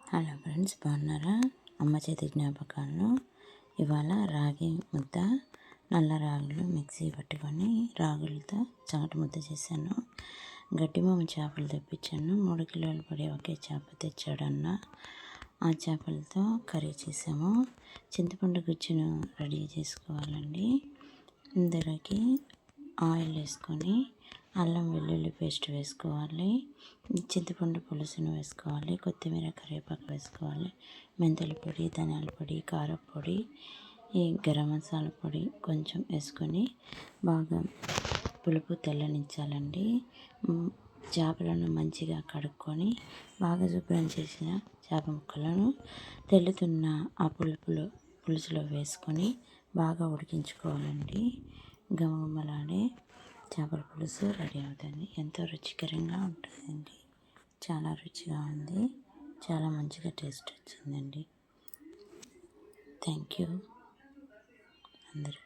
Hello friends, బాగున్నారా? అమ్మ చేతి జ్ఞాపకాలను. ఇవాళ రాగి ముద్ద, నల్ల రాగులు మిక్సీ పట్టుకొని రాగులతో చాటు ముద్ద చేశాను. గడ్డి మామ చేపలు తెప్పించాను. 3 కిలోలు పడి ఒకే చేప తెచ్చాడన్న. ఆ చేపలతో కర్రీ చేసాము. చింతపండు గుజ్జును రెడీ చేసుకోవాలండి. ఇందులోకి ఆయిల్ వేసుకొని అల్లం వెల్లుల్లి పేస్ట్ వేసుకోవాలి. చింతపండు పులుసును వేసుకోవాలి. కొత్తిమీర కరివేపాకు వేసుకోవాలి. మెంతుల పొడి, ధనియాల పొడి, కారం పొడి, ఈ గరం మసాలా పొడి కొంచెం వేసుకొని బాగా పులుపు తెల్లనించాలండి. చేపలను మంచిగా కడుక్కొని బాగా శుభ్రం చేసిన చేప ముక్కలను తెల్లుతున్న ఆ పులుసులో వేసుకొని బాగా ఉడికించుకోవాలండి. గమగమలాడే చేపల పులుసు రెడీ అవుతుంది. ఎంతో రుచికరంగా ఉంటుందండి. చాలా రుచిగా ఉంది. చాలా మంచిగా టేస్ట్ వచ్చిందండి. థ్యాంక్ యూ అందరూ.